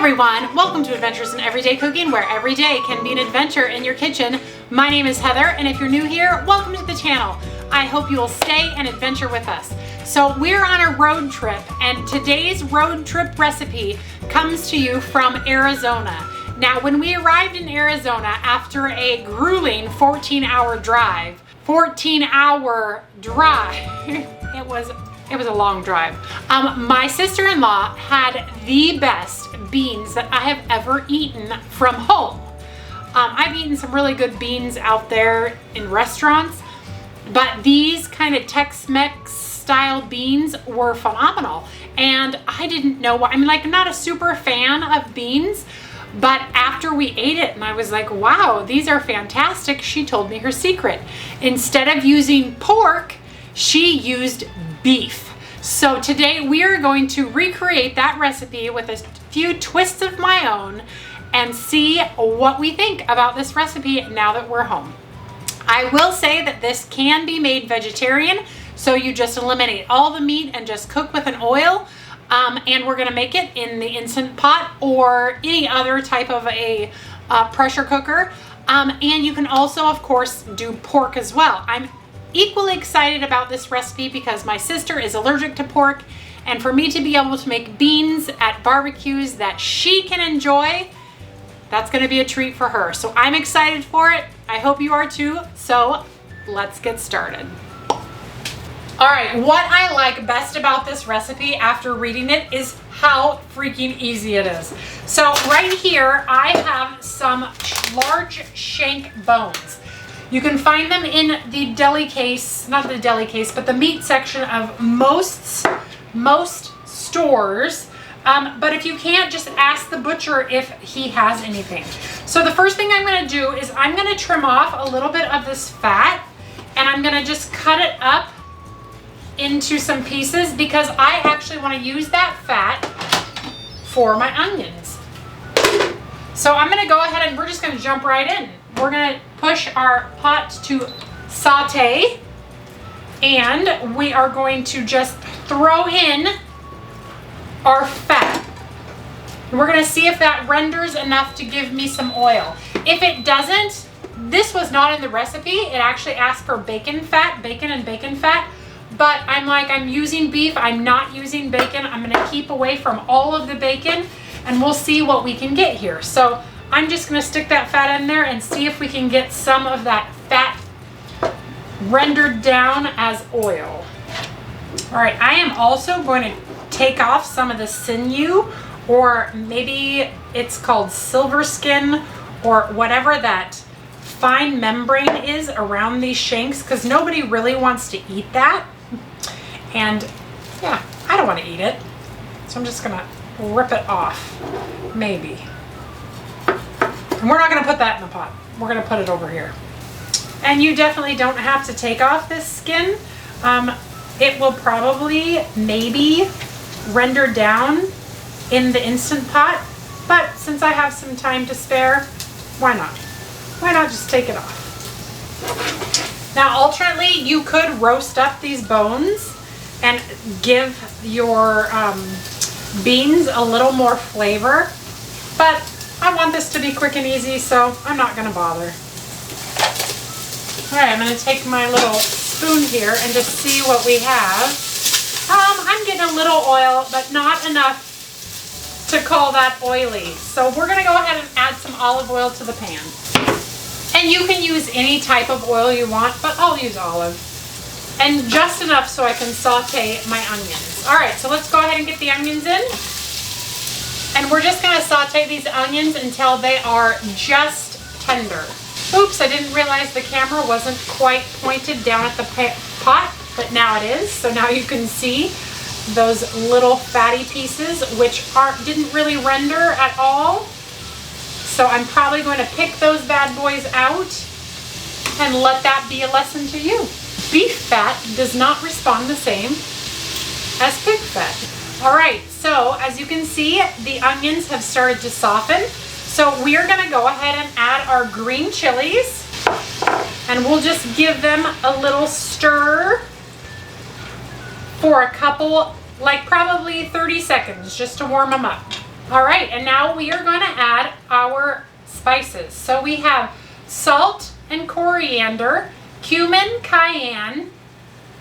everyone, welcome to Adventures in Everyday Cooking, where every day can be an adventure in your kitchen. My name is Heather, and if you're new here, welcome to the channel. I hope you will stay and adventure with us. So we're on a road trip, and today's road trip recipe comes to you from Arizona. Now, when we arrived in Arizona after a grueling 14-hour drive, it was a long drive. My sister-in-law had the best beans that I have ever eaten from home. I've eaten some really good beans out there in restaurants, but these kind of Tex-Mex style beans were phenomenal. And I didn't know why. I'm not a super fan of beans, but after we ate it and I was like, wow, these are fantastic, she told me her secret. Instead of using pork, she used beef. So today we are going to recreate that recipe with a few twists of my own and see what we think about this recipe now that we're home. I will say that this can be made vegetarian, so you just eliminate all the meat and just cook with an oil. And we're gonna make it in the Instant Pot or any other type of a pressure cooker. And you can also, of course, do pork as well. I'm equally excited about this recipe because my sister is allergic to pork, and for me to be able to make beans at barbecues that she can enjoy, that's gonna be a treat for her. So I'm excited for it. I hope you are too. So let's get started. All right, what I like best about this recipe after reading it is how freaking easy it is. So right here, I have some large shank bones. You can find them in the deli case, not the deli case, but the meat section of most stores. But if you can't, just ask the butcher if he has anything. So the first thing I'm gonna do is I'm gonna trim off a little bit of this fat, and I'm gonna just cut it up into some pieces because I actually want to use that fat for my onions. So I'm going to go ahead and we're just going to jump right in. We're going to push our pot to saute, and we are going to just throw in our fat. We're going to see if that renders enough to give me some oil. If it doesn't, this was not in the recipe. It actually asked for bacon and bacon fat. But I'm using beef, I'm not using bacon. I'm gonna keep away from all of the bacon, and we'll see what we can get here. So I'm just gonna stick that fat in there and see if we can get some of that fat rendered down as oil. All right, I am also going to take off some of the sinew, or maybe it's called silver skin, or whatever that fine membrane is around these shanks, because nobody really wants to eat that. And yeah, I don't want to eat it. So I'm just gonna rip it off, maybe. And we're not gonna put that in the pot. We're gonna put it over here. And you definitely don't have to take off this skin. It will probably maybe render down in the Instant Pot, but since I have some time to spare, why not? Why not just take it off? Now, alternately, you could roast up these bones and give your beans a little more flavor, but I want this to be quick and easy, so I'm not gonna bother. All right, I'm gonna take my little spoon here and just see what we have. I'm getting a little oil, but not enough to call that oily. So we're gonna go ahead and add some olive oil to the pan. And you can use any type of oil you want, but I'll use olive. And just enough so I can saute my onions. All right, so let's go ahead and get the onions in. And we're just gonna saute these onions until they are just tender. Oops, I didn't realize the camera wasn't quite pointed down at the pot, but now it is. So now you can see those little fatty pieces, which didn't really render at all. So I'm probably going to pick those bad boys out and let that be a lesson to you. Beef fat does not respond the same as pig fat. All right, so as you can see, the onions have started to soften. So we are gonna go ahead and add our green chilies, and we'll just give them a little stir for a couple, like probably 30 seconds, just to warm them up. All right, and now we are going to add our spices. So we have salt and coriander, cumin, cayenne,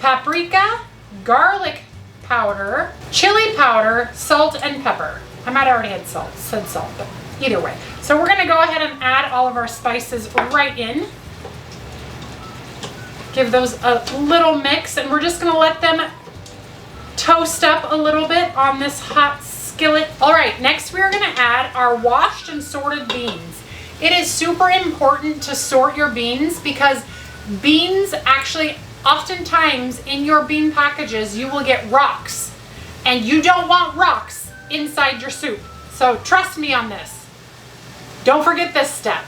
paprika, garlic powder, chili powder, salt, and pepper. I might already had said salt, but either way. So we're gonna go ahead and add all of our spices right in. Give those a little mix, and we're just gonna let them toast up a little bit on this hot skillet. All right, next we're gonna add our washed and sorted beans. It is super important to sort your beans because beans actually, oftentimes in your bean packages, you will get rocks, and you don't want rocks inside your soup. So trust me on this. Don't forget this step.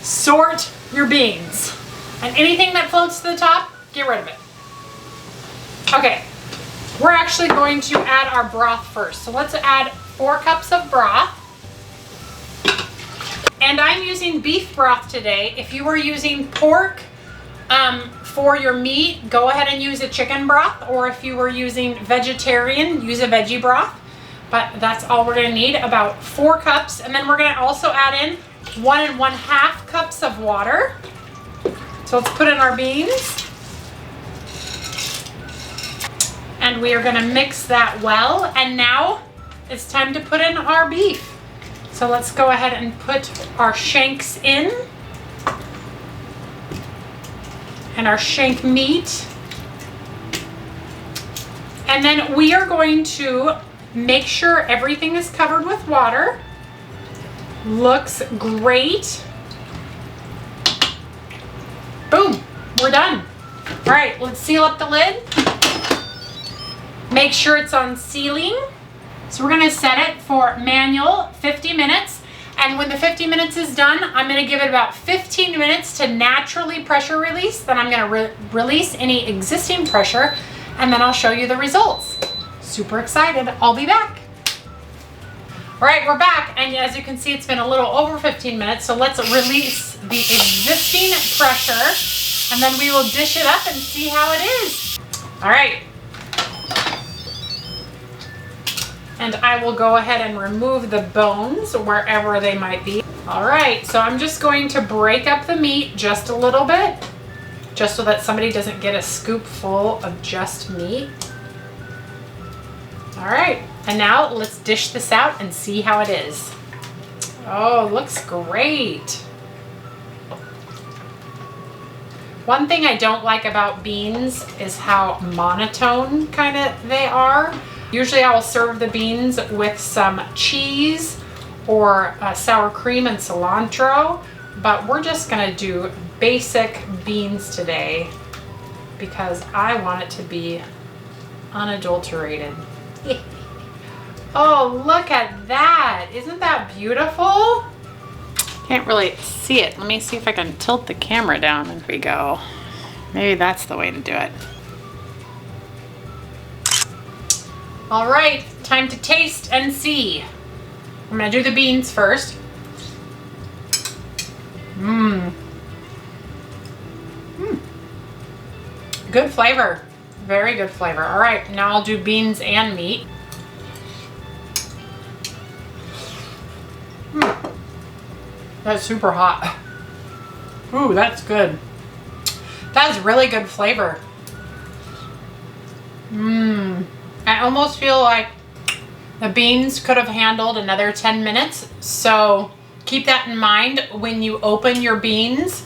Sort your beans. And anything that floats to the top, get rid of it. Okay, we're actually going to add our broth first. So let's add 4 cups of broth. And I'm using beef broth today. If you were using pork, for your meat, go ahead and use a chicken broth, or if you were using vegetarian, use a veggie broth. But that's all we're gonna need, about 4 cups. And then we're gonna also add in 1 1/2 cups of water. So let's put in our beans. And we are gonna mix that well. And now it's time to put in our beef. So let's go ahead and put our shanks in. And our shank meat. And then we are going to make sure everything is covered with water. Looks great. Boom, we're done. All right, let's seal up the lid. Make sure it's on sealing. So we're gonna set it for manual 50 minutes. And when the 50 minutes is done, I'm gonna give it about 15 minutes to naturally pressure release. Then I'm gonna release any existing pressure, and then I'll show you the results. Super excited, I'll be back. All right, we're back, and as you can see, it's been a little over 15 minutes, so let's release the existing pressure, and then we will dish it up and see how it is. All right. And I will go ahead and remove the bones wherever they might be. All right, so I'm just going to break up the meat just a little bit, just so that somebody doesn't get a scoop full of just meat. All right, and now let's dish this out and see how it is. Oh, looks great. One thing I don't like about beans is how monotone kind of they are. Usually I will serve the beans with some cheese or sour cream and cilantro, but we're just gonna do basic beans today because I want it to be unadulterated. Oh, look at that. Isn't that beautiful? Can't really see it. Let me see if I can tilt the camera down. There we go. Maybe that's the way to do it. All right, time to taste and see. I'm gonna do the beans first. Good flavor, very good flavor. All right, now I'll do beans and meat. That's super hot. Ooh, that's good. That's really good flavor. I almost feel like the beans could have handled another 10 minutes. So keep that in mind when you open your beans.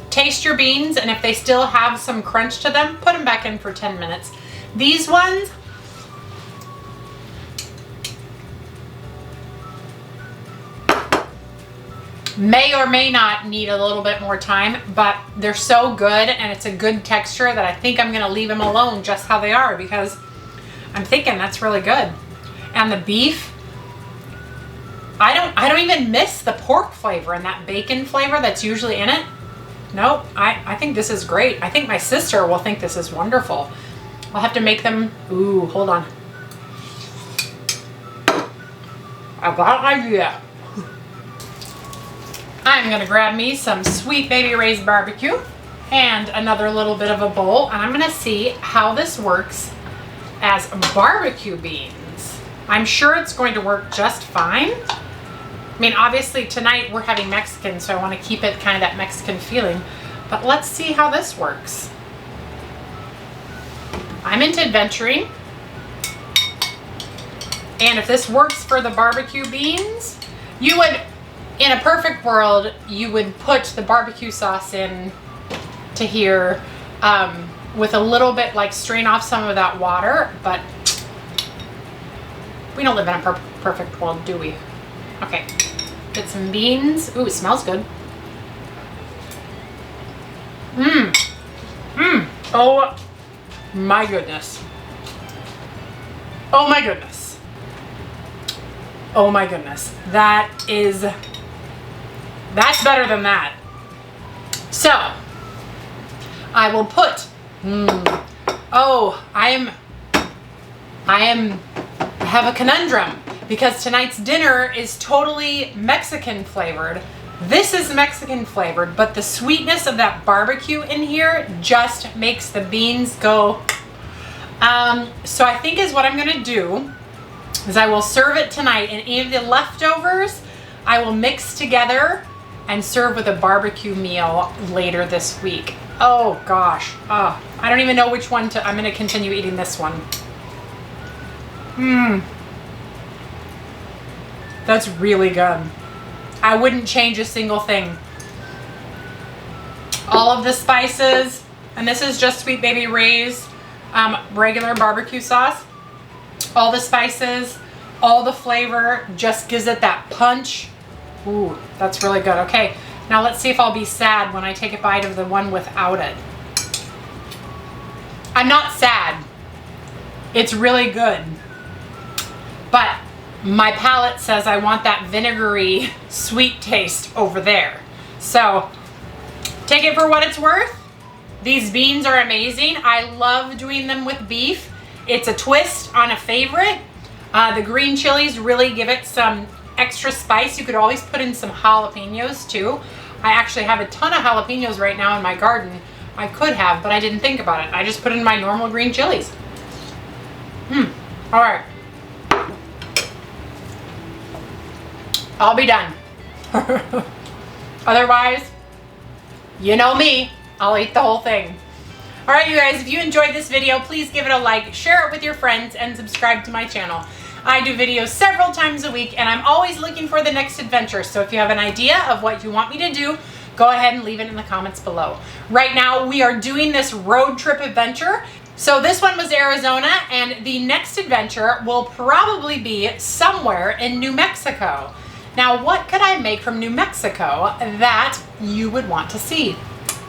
Taste your beans, and if they still have some crunch to them, put them back in for 10 minutes. These ones, may or may not need a little bit more time, but they're so good and it's a good texture that I think I'm gonna leave them alone just how they are, because I'm thinking that's really good. And the beef, I don't even miss the pork flavor and that bacon flavor that's usually in it. Nope, I think this is great. I think my sister will think this is wonderful. I'll have to make them, ooh, hold on. I've got an idea. I'm gonna grab me some Sweet Baby Ray's barbecue and another little bit of a bowl, and I'm gonna see how this works as barbecue beans. I'm sure it's going to work just fine. I mean, obviously tonight we're having Mexican, so I want to keep it kind of that Mexican feeling. But let's see how this works. I'm into adventuring. And if this works for the barbecue beans, you would, in a perfect world, you would put the barbecue sauce in to here with a little bit, like strain off some of that water, but we don't live in a perfect world, do we? Okay, get some beans. Ooh, it smells good. Oh my goodness. Oh my goodness. Oh my goodness. That's better than that. So, I will put, I have a conundrum because tonight's dinner is totally Mexican flavored. This is Mexican flavored, but the sweetness of that barbecue in here just makes the beans go. So I think is what I'm gonna do is I will serve it tonight, and any of the leftovers I will mix together and serve with a barbecue meal later this week. Oh gosh, I don't even know which one I'm gonna continue eating this one. That's really good. I wouldn't change a single thing. All of the spices, and this is just Sweet Baby Ray's regular barbecue sauce. All the spices, all the flavor just gives it that punch. Ooh, that's really good. Okay, now let's see if I'll be sad when I take a bite of the one without it. I'm not sad. It's really good. But my palate says I want that vinegary sweet taste over there. So take it for what it's worth. These beans are amazing. I love doing them with beef. It's a twist on a favorite. The green chilies really give it some extra spice. You could always put in some jalapenos too. I actually have a ton of jalapenos right now in my garden. I could have, but I didn't think about it. I just put in my normal green chilies. All right. I'll be done. Otherwise, you know me, I'll eat the whole thing. All right, you guys, if you enjoyed this video, please give it a like, share it with your friends, and subscribe to my channel. I do videos several times a week, and I'm always looking for the next adventure. So if you have an idea of what you want me to do, go ahead and leave it in the comments below. Right now, we are doing this road trip adventure. So this one was Arizona, and the next adventure will probably be somewhere in New Mexico. Now, what could I make from New Mexico that you would want to see?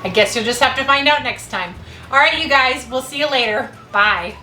I guess you'll just have to find out next time. All right, you guys, we'll see you later. Bye.